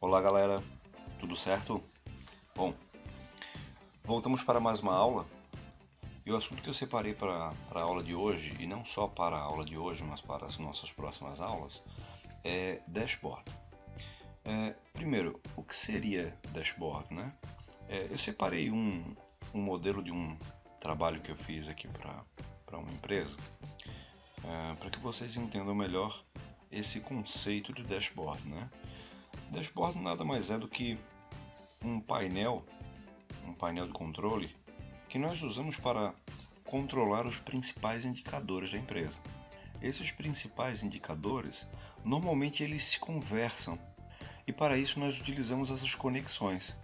Olá galera, tudo certo? Bom, voltamos para mais uma aula e o assunto que eu separei para a aula de hoje, e não só para a aula de hoje, mas para as nossas próximas aulas, é dashboard. Primeiro, o que seria dashboard, né? Eu separei um modelo de um trabalho que eu fiz aqui para uma empresa, para que vocês entendam melhor esse conceito de dashboard, né? Dashboard nada mais é do que um painel de controle que nós usamos para controlar os principais indicadores da empresa. Esses principais indicadores, normalmente eles se conversam e para isso nós utilizamos essas conexões,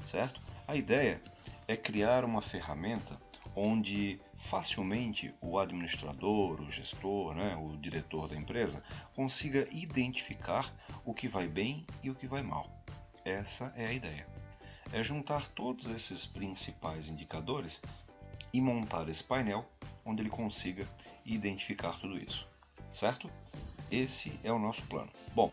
certo? A ideia é criar uma ferramenta onde facilmente o administrador, o gestor, né, o diretor da empresa consiga identificar o que vai bem e o que vai mal. Essa é a ideia. É juntar todos esses principais indicadores e montar esse painel onde ele consiga identificar tudo isso, certo? Esse é o nosso plano. Bom,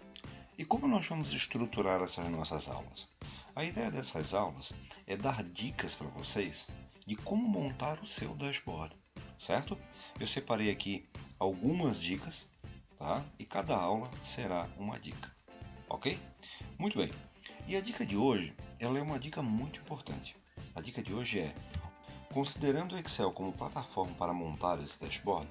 e como nós vamos estruturar essas nossas aulas? A ideia dessas aulas é dar dicas para vocês de como montar o seu dashboard, certo? Eu separei aqui algumas dicas, tá? E cada aula será uma dica, ok? Muito bem. E a dica de hoje, ela é uma dica muito importante. A dica de hoje é: considerando o Excel como plataforma para montar esse dashboard,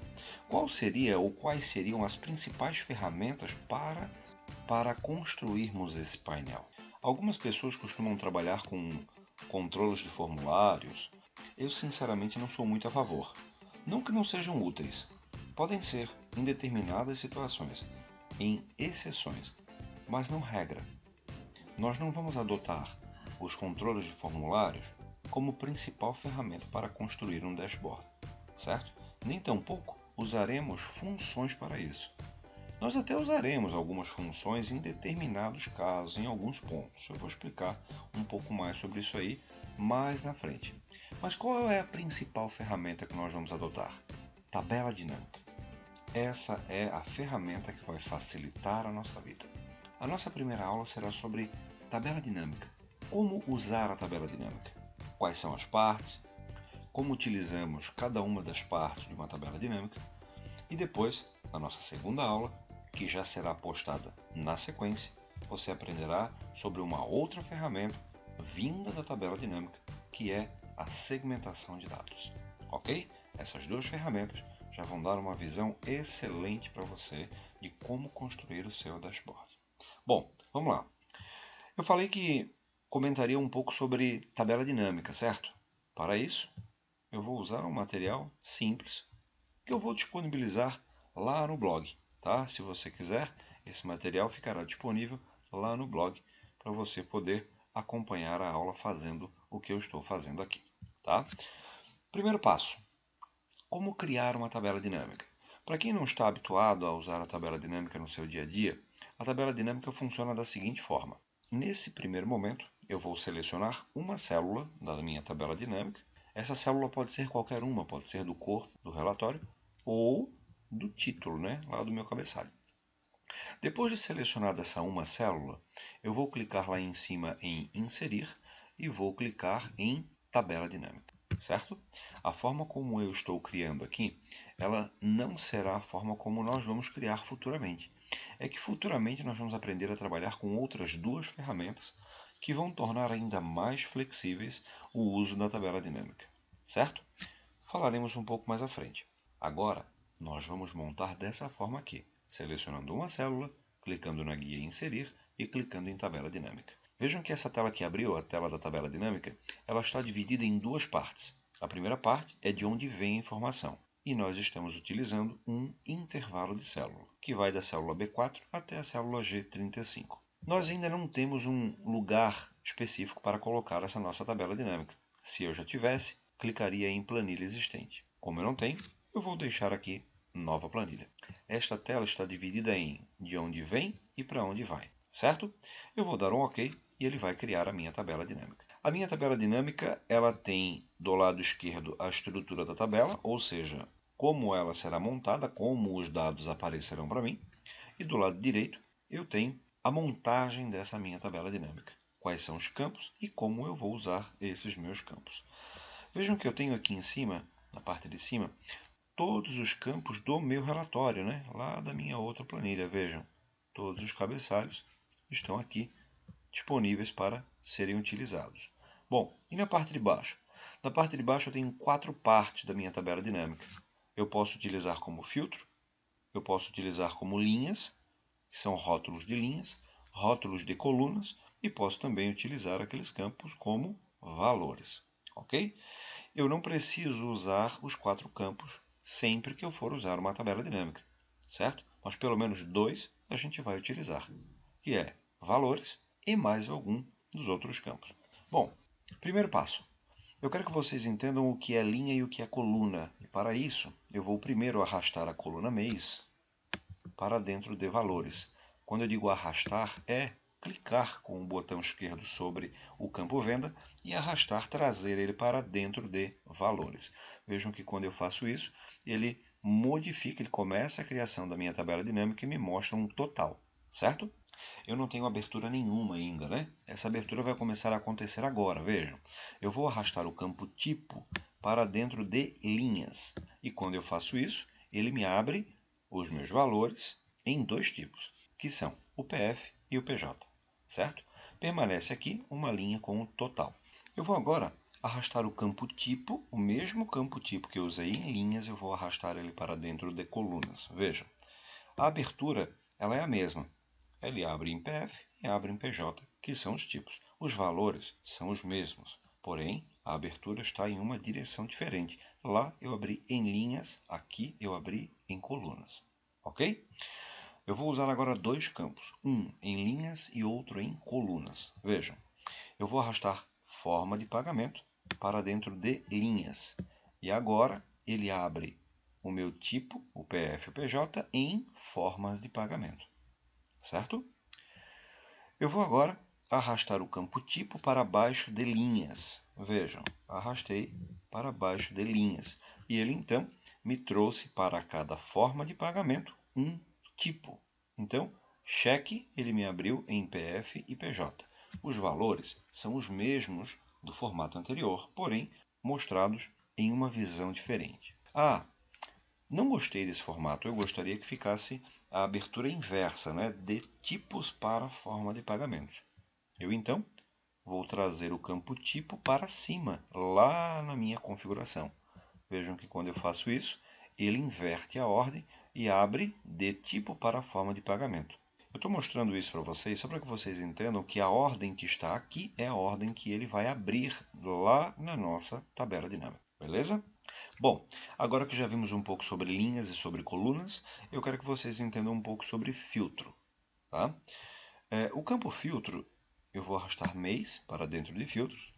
qual seria ou quais seriam as principais ferramentas para construirmos esse painel? Algumas pessoas costumam trabalhar com controles de formulários. Eu sinceramente não sou muito a favor. Não que não sejam úteis. Podem ser em determinadas situações, em exceções, mas não regra. Nós não vamos adotar os controles de formulários como principal ferramenta para construir um dashboard, certo? Nem tampouco usaremos funções para isso. Nós até usaremos algumas funções em determinados casos, em alguns pontos. Eu vou explicar um pouco mais sobre isso aí mais na frente. Mas qual é a principal ferramenta que nós vamos adotar? Tabela dinâmica. Essa é a ferramenta que vai facilitar a nossa vida. A nossa primeira aula será sobre tabela dinâmica. Como usar a tabela dinâmica? Quais são as partes? Como utilizamos cada uma das partes de uma tabela dinâmica? E depois, na nossa segunda aula, que já será postada na sequência, você aprenderá sobre uma outra ferramenta vinda da tabela dinâmica, que é a segmentação de dados. Ok? Essas duas ferramentas já vão dar uma visão excelente para você de como construir o seu dashboard. Bom, vamos lá. Eu falei que comentaria um pouco sobre tabela dinâmica, certo? Para isso, eu vou usar um material simples que eu vou disponibilizar lá no blog, tá? Se você quiser, esse material ficará disponível lá no blog para você poder acompanhar a aula fazendo o que eu estou fazendo aqui, tá? Primeiro passo: como criar uma tabela dinâmica? Para quem não está habituado a usar a tabela dinâmica no seu dia a dia, a tabela dinâmica funciona da seguinte forma. Nesse primeiro momento, eu vou selecionar uma célula da minha tabela dinâmica. Essa célula pode ser qualquer uma, pode ser do corpo do relatório ou do título, né, lá do meu cabeçalho. Depois de selecionada essa uma célula, eu vou clicar lá em cima em Inserir e vou clicar em Tabela Dinâmica, certo? A forma como eu estou criando aqui, ela não será a forma como nós vamos criar futuramente. É que futuramente nós vamos aprender a trabalhar com outras duas ferramentas que vão tornar ainda mais flexíveis o uso da tabela dinâmica, certo? Falaremos um pouco mais à frente. Agora, nós vamos montar dessa forma aqui, selecionando uma célula, clicando na guia Inserir e clicando em Tabela Dinâmica. Vejam que essa tela que abriu, a tela da tabela dinâmica, ela está dividida em duas partes. A primeira parte é de onde vem a informação, e nós estamos utilizando um intervalo de célula, que vai da célula B4 até a célula G35. Nós ainda não temos um lugar específico para colocar essa nossa tabela dinâmica. Se eu já tivesse, clicaria em planilha existente. Como eu não tenho, eu vou deixar aqui nova planilha. Esta tela está dividida em de onde vem e para onde vai, certo? Eu vou dar um OK e ele vai criar a minha tabela dinâmica. A minha tabela dinâmica, ela tem do lado esquerdo a estrutura da tabela, ou seja, como ela será montada, como os dados aparecerão para mim, e do lado direito eu tenho a montagem dessa minha tabela dinâmica. Quais são os campos e como eu vou usar esses meus campos. Vejam que eu tenho aqui em cima, na parte de cima, todos os campos do meu relatório, né? Lá da minha outra planilha. Vejam, todos os cabeçalhos estão aqui disponíveis para serem utilizados. Bom, e na parte de baixo? Na parte de baixo eu tenho 4 partes da minha tabela dinâmica. Eu posso utilizar como filtro, eu posso utilizar como linhas, que são rótulos de linhas, rótulos de colunas, e posso também utilizar aqueles campos como valores. Ok? Eu não preciso usar os 4 campos sempre que eu for usar uma tabela dinâmica, certo? Mas pelo menos 2 a gente vai utilizar, que é valores e mais algum dos outros campos. Bom, primeiro passo. Eu quero que vocês entendam o que é linha e o que é coluna. E para isso, eu vou primeiro arrastar a coluna mês para dentro de valores. Quando eu digo arrastar, é clicar com o botão esquerdo sobre o campo venda e arrastar, trazer ele para dentro de valores. Vejam que quando eu faço isso, ele modifica, ele começa a criação da minha tabela dinâmica e me mostra um total, certo? Eu não tenho abertura nenhuma ainda, né? Essa abertura vai começar a acontecer agora, vejam. Eu vou arrastar o campo tipo para dentro de linhas. E quando eu faço isso, ele me abre os meus valores em 2 tipos, que são o PF e o PJ, certo? Permanece aqui uma linha com o total. Eu vou agora arrastar o campo tipo, o mesmo campo tipo que eu usei em linhas, eu vou arrastar ele para dentro de colunas. Vejam, a abertura ela é a mesma. Ele abre em PF e abre em PJ, que são os tipos. Os valores são os mesmos, porém a abertura está em uma direção diferente. Lá eu abri em linhas, aqui eu abri em colunas. Ok? Eu vou usar agora 2 campos, um em linhas e outro em colunas. Vejam, eu vou arrastar forma de pagamento para dentro de linhas. E agora ele abre o meu tipo, o PF e o PJ, em formas de pagamento. Certo? Eu vou agora arrastar o campo tipo para baixo de linhas. Vejam, arrastei para baixo de linhas. E ele então me trouxe para cada forma de pagamento um tipo. Então, cheque ele me abriu em PF e PJ. Os valores são os mesmos do formato anterior, porém mostrados em uma visão diferente. Ah, não gostei desse formato, eu gostaria que ficasse a abertura inversa, né, de tipos para forma de pagamentos. Eu então vou trazer o campo tipo para cima, lá na minha configuração. Vejam que quando eu faço isso, ele inverte a ordem e abre de tipo para forma de pagamento. Eu estou mostrando isso para vocês só para que vocês entendam que a ordem que está aqui é a ordem que ele vai abrir lá na nossa tabela dinâmica. Beleza? Bom, agora que já vimos um pouco sobre linhas e sobre colunas, eu quero que vocês entendam um pouco sobre filtro. Tá? O campo filtro, eu vou arrastar mês para dentro de filtros.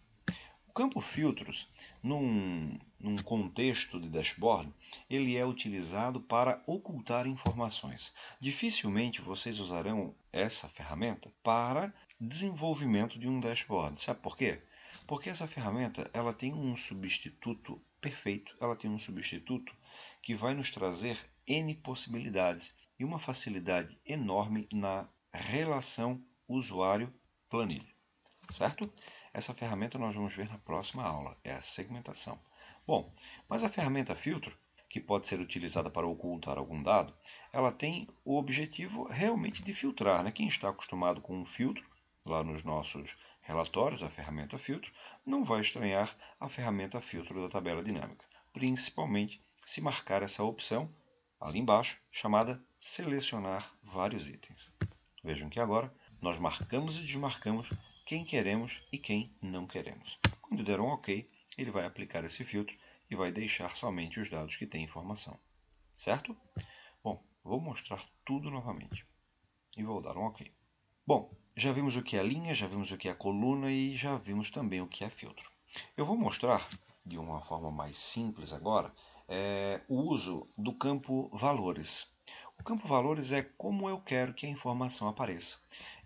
O campo filtros, num contexto de dashboard, ele é utilizado para ocultar informações. Dificilmente vocês usarão essa ferramenta para desenvolvimento de um dashboard. Sabe por quê? Porque essa ferramenta ela tem um substituto perfeito, ela tem um substituto que vai nos trazer N possibilidades e uma facilidade enorme na relação usuário-planilha, certo? Essa ferramenta nós vamos ver na próxima aula, é a segmentação. Bom, mas a ferramenta filtro, que pode ser utilizada para ocultar algum dado, ela tem o objetivo realmente de filtrar, né? Quem está acostumado com um filtro, lá nos nossos relatórios, a ferramenta filtro, não vai estranhar a ferramenta filtro da tabela dinâmica, principalmente se marcar essa opção ali embaixo, chamada selecionar vários itens. Vejam que agora nós marcamos e desmarcamos quem queremos e quem não queremos. Quando der um OK, ele vai aplicar esse filtro e vai deixar somente os dados que têm informação. Certo? Bom, vou mostrar tudo novamente. E vou dar um OK. Bom, já vimos o que é linha, já vimos o que é coluna e já vimos também o que é filtro. Eu vou mostrar de uma forma mais simples agora o uso do campo valores. O campo valores é como eu quero que a informação apareça.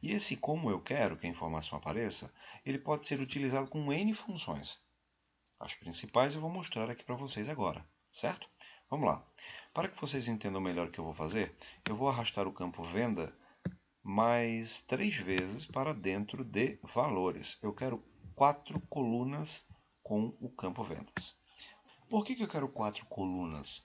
E esse como eu quero que a informação apareça, ele pode ser utilizado com N funções. As principais eu vou mostrar aqui para vocês agora, certo? Vamos lá. Para que vocês entendam melhor o que eu vou fazer, eu vou arrastar o campo venda mais 3 vezes para dentro de valores. Eu quero 4 colunas com o campo vendas. Por que eu quero 4 colunas?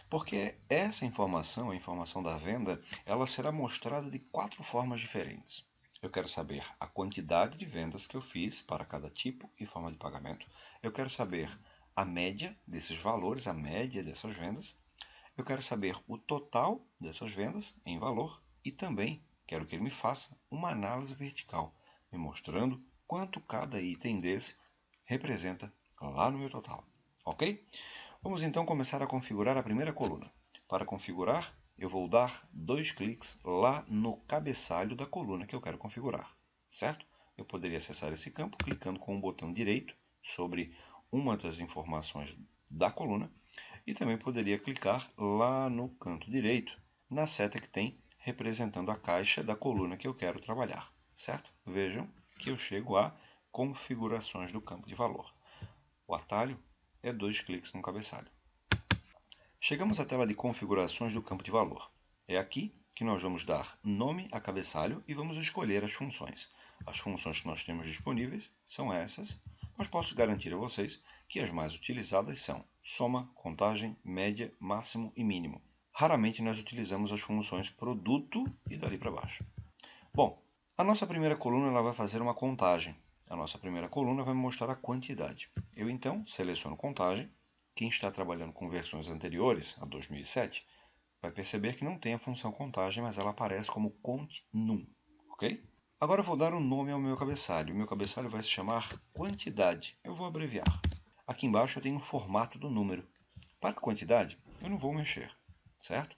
Porque essa informação, a informação da venda, ela será mostrada de 4 formas diferentes. Eu quero saber a quantidade de vendas que eu fiz para cada tipo e forma de pagamento. Eu quero saber a média desses valores, a média dessas vendas. Eu quero saber o total dessas vendas em valor e também quero que ele me faça uma análise vertical, me mostrando quanto cada item desse representa lá no meu total. Ok? Vamos então começar a configurar a primeira coluna. Para configurar, eu vou dar 2 cliques lá no cabeçalho da coluna que eu quero configurar, certo? Eu poderia acessar esse campo clicando com o botão direito sobre uma das informações da coluna e também poderia clicar lá no canto direito, na seta que tem representando a caixa da coluna que eu quero trabalhar, certo? Vejam que eu chego a configurações do campo de valor. O atalho é 2 cliques no cabeçalho. Chegamos à tela de configurações do campo de valor. É aqui que nós vamos dar nome a cabeçalho e vamos escolher as funções. As funções que nós temos disponíveis são essas, mas posso garantir a vocês que as mais utilizadas são soma, contagem, média, máximo e mínimo. Raramente nós utilizamos as funções produto e dali para baixo. Bom, a nossa primeira coluna ela vai fazer uma contagem. A nossa primeira coluna vai me mostrar a quantidade. Eu então seleciono contagem. Quem está trabalhando com versões anteriores, a 2007, vai perceber que não tem a função contagem, mas ela aparece como cont_num, ok? Agora eu vou dar um nome ao meu cabeçalho. O meu cabeçalho vai se chamar quantidade. Eu vou abreviar. Aqui embaixo eu tenho o formato do número. Para a quantidade, eu não vou mexer, certo?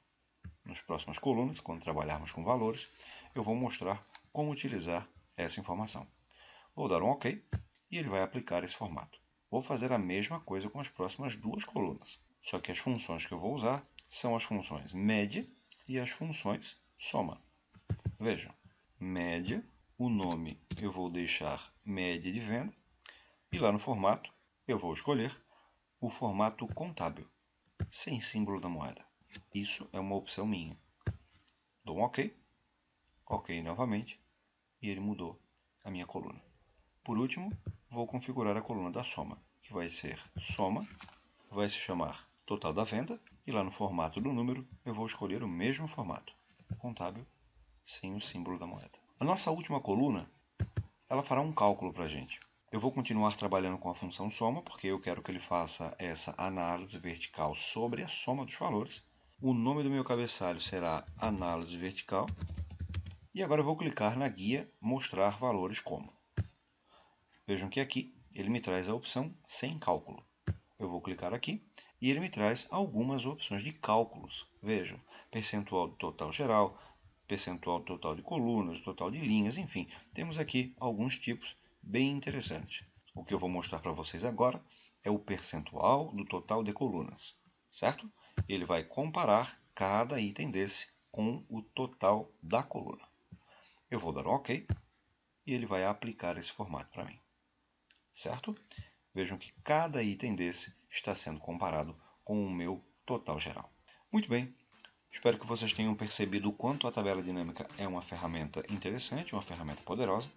Nas próximas colunas, quando trabalharmos com valores, eu vou mostrar como utilizar essa informação. Vou dar um OK e ele vai aplicar esse formato. Vou fazer a mesma coisa com as próximas 2 colunas, só que as funções que eu vou usar são as funções média e as funções soma. Vejam, média, o nome eu vou deixar média de venda e lá no formato eu vou escolher o formato contábil, sem símbolo da moeda. Isso é uma opção minha. Dou um OK, OK novamente e ele mudou a minha coluna. Por último, vou configurar a coluna da soma, que vai ser soma, vai se chamar total da venda, e lá no formato do número eu vou escolher o mesmo formato, contábil, sem o símbolo da moeda. A nossa última coluna, ela fará um cálculo para a gente. Eu vou continuar trabalhando com a função soma, porque eu quero que ele faça essa análise vertical sobre a soma dos valores. O nome do meu cabeçalho será análise vertical, e agora eu vou clicar na guia mostrar valores como. Vejam que aqui ele me traz a opção sem cálculo. Eu vou clicar aqui e ele me traz algumas opções de cálculos. Vejam, percentual do total geral, percentual do total de colunas, total de linhas, enfim. Temos aqui alguns tipos bem interessantes. O que eu vou mostrar para vocês agora é o percentual do total de colunas, certo? Ele vai comparar cada item desse com o total da coluna. Eu vou dar um OK e ele vai aplicar esse formato para mim. Certo? Vejam que cada item desse está sendo comparado com o meu total geral. Muito bem, espero que vocês tenham percebido o quanto a tabela dinâmica é uma ferramenta interessante, uma ferramenta poderosa.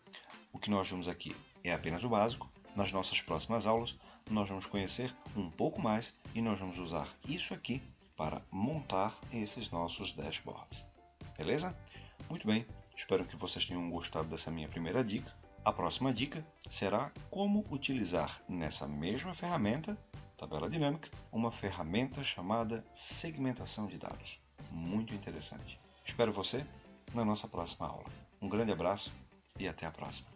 O que nós vimos aqui é apenas o básico. Nas nossas próximas aulas, nós vamos conhecer um pouco mais e nós vamos usar isso aqui para montar esses nossos dashboards. Beleza? Muito bem, espero que vocês tenham gostado dessa minha primeira dica. A próxima dica será como utilizar nessa mesma ferramenta, tabela dinâmica, uma ferramenta chamada segmentação de dados. Muito interessante. Espero você na nossa próxima aula. Um grande abraço e até a próxima.